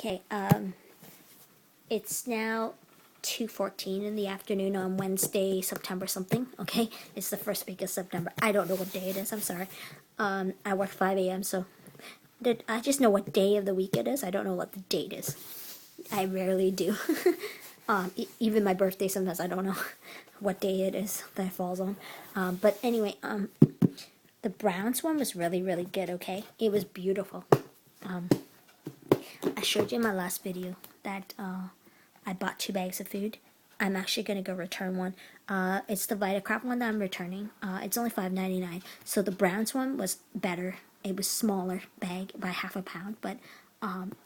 Okay, it's now 2:14 in the afternoon on Wednesday, September something. Okay, it's the first week of September. I don't know what day it is. I'm sorry. I work 5 a.m. so I just know what day of the week it is. I don't know what the date is. I rarely do. Even my birthday, sometimes I don't know what day it is that it falls on. But anyway, the Browns one was really, really good. Okay, it was beautiful. I showed you in my last video that I bought 2 bags of food. I'm actually going to go return one. It's the Vitakraft one that I'm returning. It's only $5.99. So the Browns one was better. It was smaller bag by half a pound, but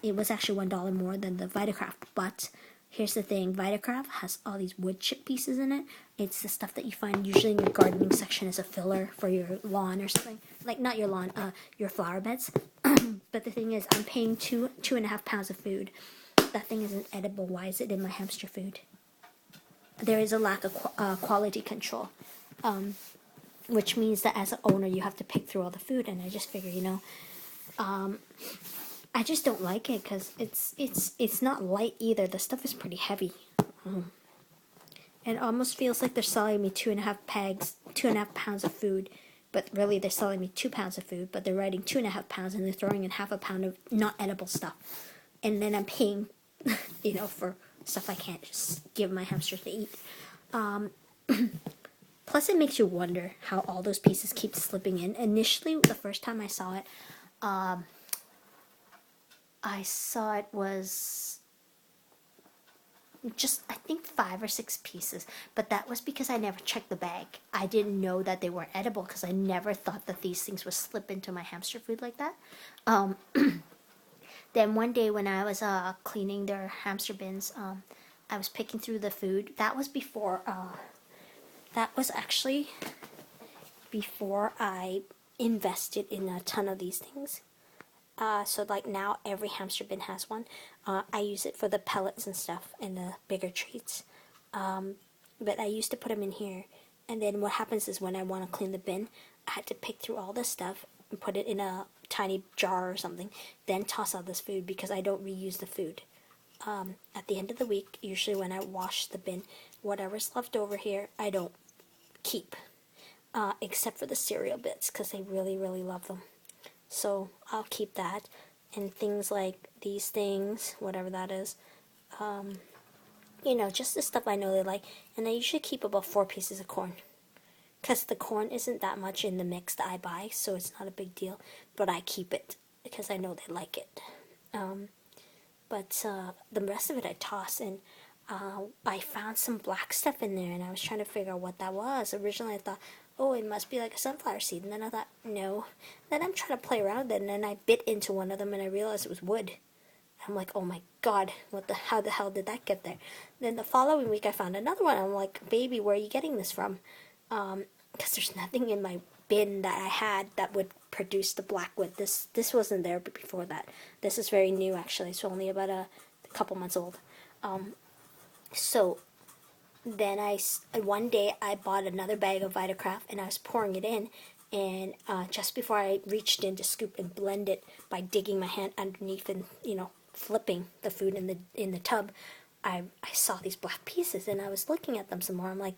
it was actually $1 more than the Vitakraft. But here's the thing, Vitakraft has all these wood chip pieces in it. It's the stuff that you find usually in your gardening section as a filler for your lawn or something. Like, not your lawn, your flower beds. But the thing is, I'm paying 2.5 pounds of food. That thing isn't edible. Why is it in my hamster food? There is a lack of quality control, which means that as an owner, you have to pick through all the food. And I just figure, I just don't like it because it's not light either. The stuff is pretty heavy. It almost feels like they're selling me 2.5 pounds of food, but really they're selling me 2 pounds of food. But they're writing 2.5 pounds, and they're throwing in half a pound of not edible stuff, and then I'm paying, for stuff I can't just give my hamsters to eat. Plus, it makes you wonder how all those pieces keep slipping in. Initially, the first time I saw it, was just, I think, 5 or 6 pieces, but that was because I never checked the bag. I didn't know that they were edible because I never thought that these things would slip into my hamster food like that. Then one day when I was cleaning their hamster bins, I was picking through the food. That was actually before I invested in a ton of these things. So like now every hamster bin has one. I use it for the pellets and stuff and the bigger treats. But I used to put them in here. And then what happens is when I want to clean the bin, I had to pick through all this stuff and put it in a tiny jar or something, then toss out this food because I don't reuse the food. At the end of the week, usually when I wash the bin, whatever's left over here, I don't keep. Except for the cereal bits because they really, really love them. So I'll keep that, and things like these things, whatever that is, just the stuff I know they like. And I usually keep about 4 pieces of corn, because the corn isn't that much in the mix that I buy, so it's not a big deal, but I keep it because I know they like it. But the rest of it I toss, and I found some black stuff in there, and I was trying to figure out what that was. Originally I thought, oh, it must be like a sunflower seed, and then I thought, no. Then I'm trying to play around with it, and then I bit into one of them, and I realized it was wood. I'm like, oh my god, how the hell did that get there? Then the following week I found another one. I'm like, baby, where are you getting this from? Because there's nothing in my bin that I had that would produce the black wood. This wasn't there before that. This is very new, actually. It's only about a couple months old. So then one day I bought another bag of Vitakraft, and I was pouring it in, and just before I reached in to scoop and blend it by digging my hand underneath and flipping the food in the tub, I saw these black pieces, and I was looking at them some more. I'm like,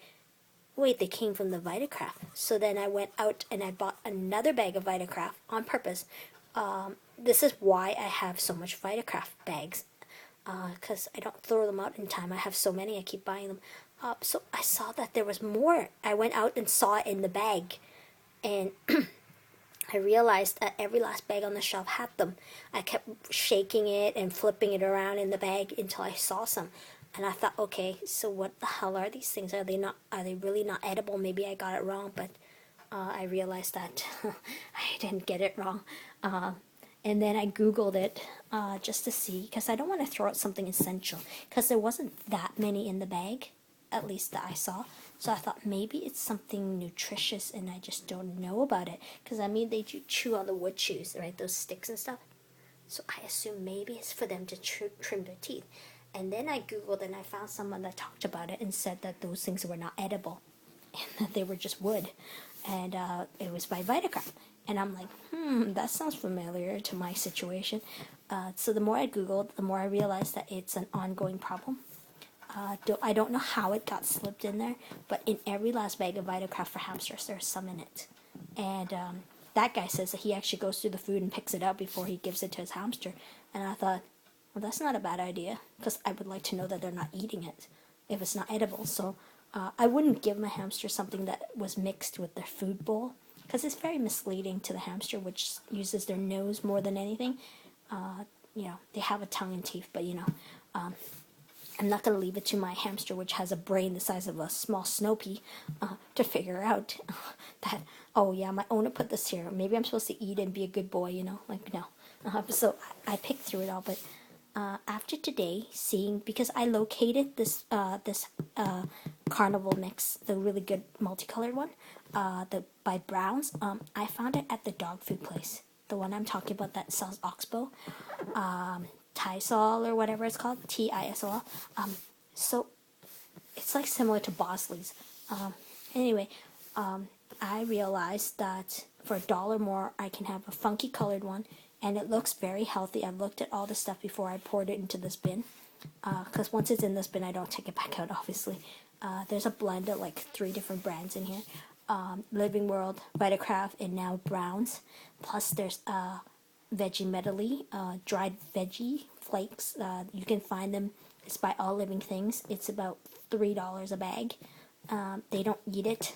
wait, they came from the Vitakraft. So then I went out and I bought another bag of Vitakraft on purpose. This is why I have so much Vitakraft bags, because I don't throw them out in time. I have so many, I keep buying them. So I saw that there was more. I went out and saw it in the bag, and I realized that every last bag on the shelf had them. I kept shaking it and flipping it around in the bag until I saw some. And I thought, okay, so what the hell are these things? Are they really not edible? Maybe I got it wrong, but I realized that I didn't get it wrong. And then I Googled it just to see, because I don't want to throw out something essential, because there wasn't that many in the bag, at least that I saw. So I thought maybe it's something nutritious and I just don't know about it, because I mean they do chew on the wood chews, right, those sticks and stuff. So I assume maybe it's for them to trim their teeth. And then I Googled and I found someone that talked about it and said that those things were not edible and that they were just wood. And it was by Vitakraft. And I'm like, that sounds familiar to my situation. So the more I Googled, the more I realized that it's an ongoing problem. I don't know how it got slipped in there, but in every last bag of Vitacraft for hamsters, there's some in it. And that guy says that he actually goes through the food and picks it up before he gives it to his hamster. And I thought, well, that's not a bad idea, because I would like to know that they're not eating it if it's not edible. So I wouldn't give my hamster something that was mixed with their food bowl, because it's very misleading to the hamster, which uses their nose more than anything. They have a tongue and teeth, but I'm not going to leave it to my hamster, which has a brain the size of a small snow pea, to figure out that, oh yeah, my owner put this here. Maybe I'm supposed to eat and be a good boy, no. So I picked through it all, but after today, because I located this carnival mix, the really good multicolored one, by Browns. I found it at the dog food place, the one I'm talking about that sells Oxbow, Tisol or whatever it's called, Tisol. So it's like similar to Bosley's. Anyway, I realized that for $1 more, I can have a funky colored one, and it looks very healthy. I've looked at all the stuff before I poured it into this bin, because once it's in this bin, I don't take it back out, obviously. There's a blend of like 3 different brands in here. Living World, Vitacraft, and now Browns. Plus there's Veggie Medley, dried veggie flakes. You can find them. It's by All Living Things. It's about $3 a bag. They don't eat it.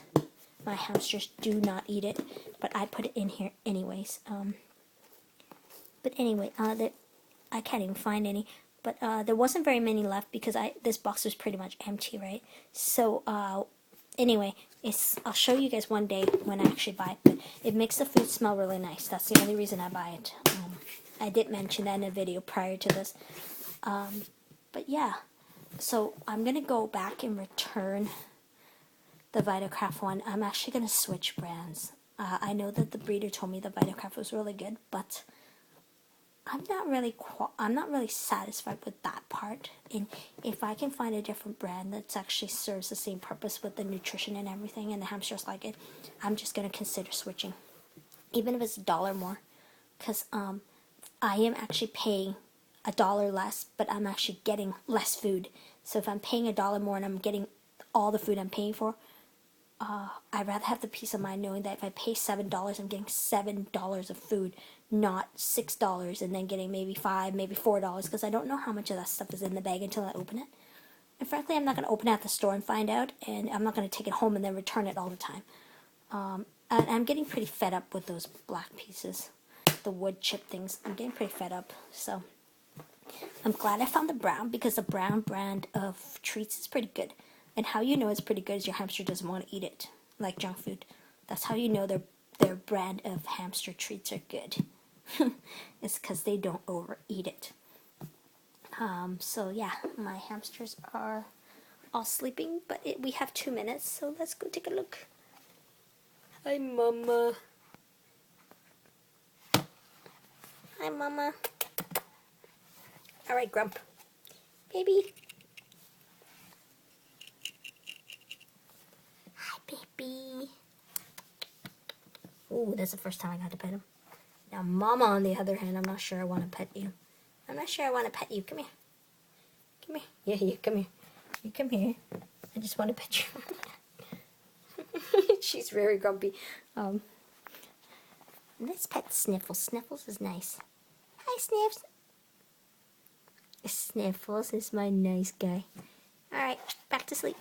My hamsters do not eat it, but I put it in here anyways. But anyway, I can't even find any. But there wasn't very many left because this box was pretty much empty, right? So anyway, I'll show you guys one day when I actually buy it. But it makes the food smell really nice. That's the only reason I buy it. I did mention that in a video prior to this. But yeah, so I'm gonna go back and return the Vitacraft one. I'm actually gonna switch brands. I know that the breeder told me the Vitacraft was really good, but I'm not really satisfied with that part. And if I can find a different brand that actually serves the same purpose with the nutrition and everything, and the hamsters like it, I'm just gonna consider switching, even if it's $1 more, because I am actually paying $1 less, but I'm actually getting less food. So if I'm paying $1 more and I'm getting all the food I'm paying for, I'd rather have the peace of mind knowing that if I pay $7, I'm getting $7 of food, not $6 and then getting maybe $5, maybe $4, because I don't know how much of that stuff is in the bag until I open it. And frankly, I'm not going to open it at the store and find out, and I'm not going to take it home and then return it all the time. And I'm getting pretty fed up with those black pieces, the wood chip things. I'm getting pretty fed up, so I'm glad I found the Brown, because the Brown brand of treats is pretty good. And how you know it's pretty good is your hamster doesn't want to eat it, like junk food. That's how you know their brand of hamster treats are good. It's because they don't overeat it. So yeah, my hamsters are all sleeping, but we have 2 minutes, so let's go take a look. Hi, Mama. Hi, Mama. All right, Grump. Baby. Hi, baby. Ooh, that's the first time I got to pet him. Now, Mama, on the other hand, I'm not sure I want to pet you. I'm not sure I want to pet you. Come here. Come here. Yeah, you come here. You come here. I just want to pet you. She's very grumpy. Let's pet Sniffles. Sniffles is nice. Hi, Sniffs. Sniffles is my nice guy. Alright, back to sleep.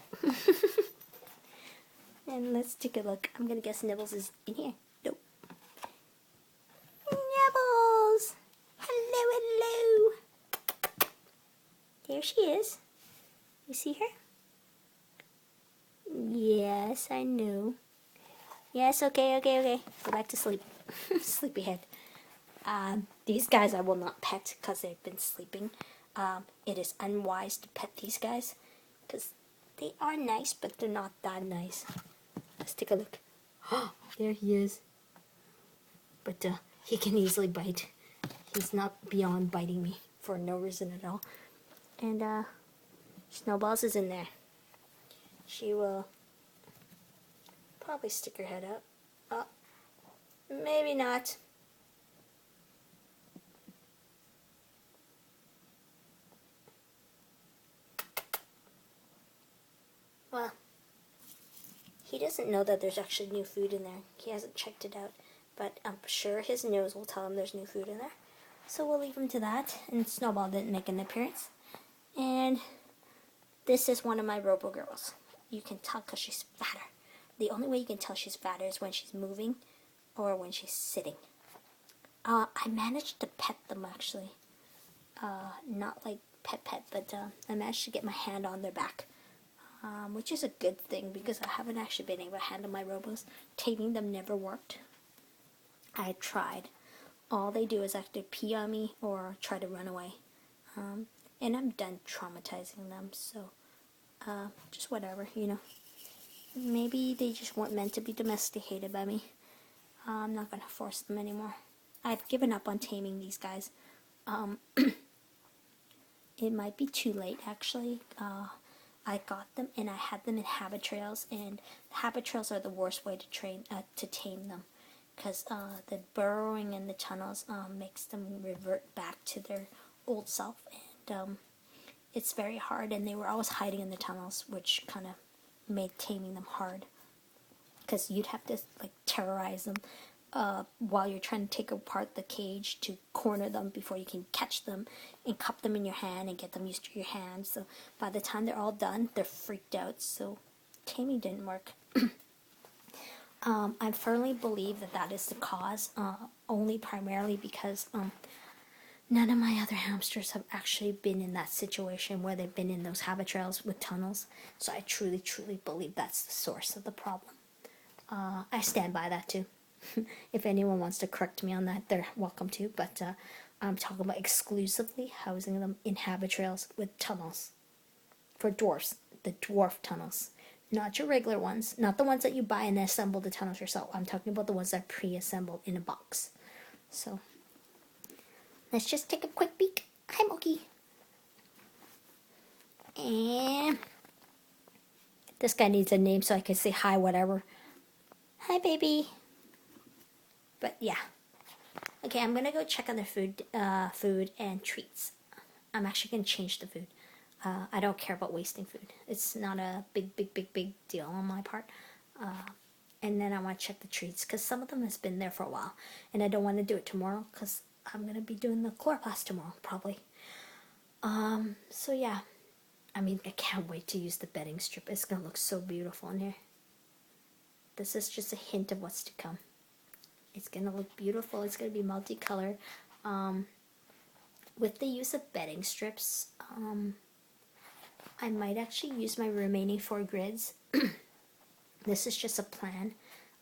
And let's take a look. I'm gonna guess Nibbles is in here. Nope. Nibbles! Hello, hello! There she is. You see her? Yes, I know. Yes, okay. Go back to sleep. Sleepyhead. These guys I will not pet because they've been sleeping. It is unwise to pet these guys because they are nice, but they're not that nice. Let's take a look. There he is. But he can easily bite. He's not beyond biting me for no reason at all. And Snowballs is in there. She will probably stick her head up. Maybe not. doesn't know that there's actually new food in there. He hasn't checked it out, but I'm sure his nose will tell him there's new food in there. So we'll leave him to that, and Snowball didn't make an appearance. And this is one of my Robo girls. You can tell because she's fatter. The only way you can tell she's fatter is when she's moving or when she's sitting. I managed to pet them actually. Not like pet, but I managed to get my hand on their back. Which is a good thing because I haven't actually been able to handle my Robos. Taming them never worked. I tried. All they do is actually pee on me or try to run away. And I'm done traumatizing them, so just whatever, you know. Maybe they just weren't meant to be domesticated by me. I'm not going to force them anymore. I've given up on taming these guys. It might be too late, actually. I got them and I had them in habit trails, and habit trails are the worst way to tame them, because the burrowing in the tunnels makes them revert back to their old self, and it's very hard, and they were always hiding in the tunnels, which kind of made taming them hard, because you'd have to like terrorize them while you're trying to take apart the cage to corner them before you can catch them and cup them in your hand and get them used to your hand. So by the time they're all done, they're freaked out, so taming didn't work. I firmly believe that is the cause, only primarily because none of my other hamsters have actually been in that situation where they've been in those habit trails with tunnels. So I truly believe that's the source of the problem. I stand by that too. If anyone wants to correct me on that, they're welcome to. But I'm talking about exclusively housing them in habit trails with tunnels. For dwarfs, the dwarf tunnels. Not your regular ones. Not the ones that you buy and assemble the tunnels yourself. I'm talking about the ones that are pre-assembled in a box. So let's just take a quick peek. Hi, Moki. And this guy needs a name so I can say hi, whatever. Hi, baby. But yeah. Okay, I'm gonna go check on their food and treats. I'm actually gonna change the food. I don't care about wasting food. It's not a big deal on my part. And then I want to check the treats because some of them has been there for a while, and I don't want to do it tomorrow because I'm gonna be doing the chloroplast tomorrow probably. So yeah, I mean, I can't wait to use the bedding strip. It's gonna look so beautiful in here. This is just a hint of what's to come. It's gonna look beautiful. It's gonna be multicolored. With the use of bedding strips, I might actually use my remaining 4 grids. This is just a plan,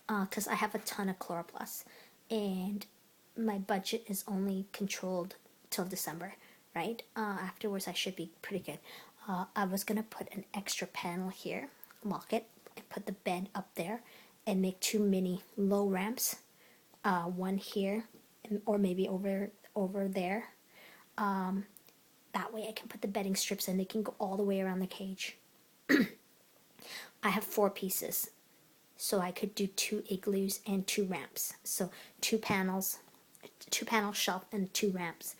because I have a ton of chloroplasts, and my budget is only controlled till December, right? Afterwards, I should be pretty good. I was gonna put an extra panel here, lock it, and put the bed up there, and make 2 mini low ramps. One here, or maybe over there. That way I can put the bedding strips and they can go all the way around the cage. I have 4 pieces, so I could do 2 igloos and 2 ramps. So 2 panel shelf and 2 ramps,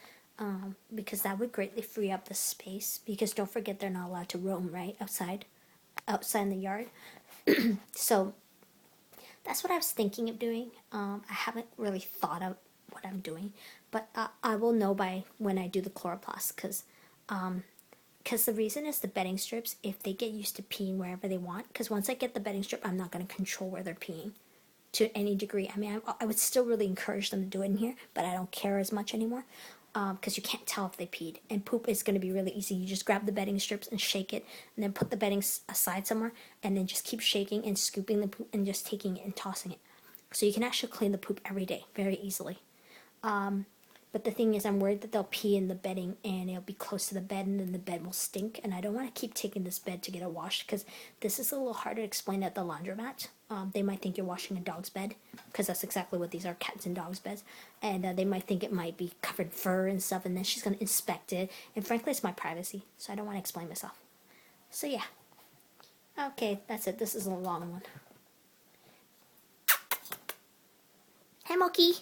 because that would greatly free up the space, because don't forget they're not allowed to roam, right, outside in the yard. So that's what I was thinking of doing. I haven't really thought of what I'm doing, but I will know by when I do the chloroplast, because the reason is the bedding strips, if they get used to peeing wherever they want, because once I get the bedding strip, I'm not going to control where they're peeing to any degree. I mean, I would still really encourage them to do it in here, but I don't care as much anymore, because you can't tell if they peed. And poop is going to be really easy. You just grab the bedding strips and shake it, and then put the bedding aside somewhere, and then just keep shaking and scooping the poop and just taking it and tossing it. So you can actually clean the poop every day very easily. But the thing is, I'm worried that they'll pee in the bedding and it'll be close to the bed and then the bed will stink. And I don't want to keep taking this bed to get it washed, because this is a little hard to explain at the laundromat. They might think you're washing a dog's bed, because that's exactly what these are, cats and dogs' beds. And they might think it might be covered in fur and stuff, and then she's going to inspect it. And frankly, it's my privacy, so I don't want to explain myself. So yeah. Okay, that's it. This is a long one. Hey, Moki.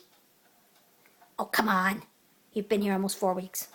Oh, come on. You've been here almost 4 weeks.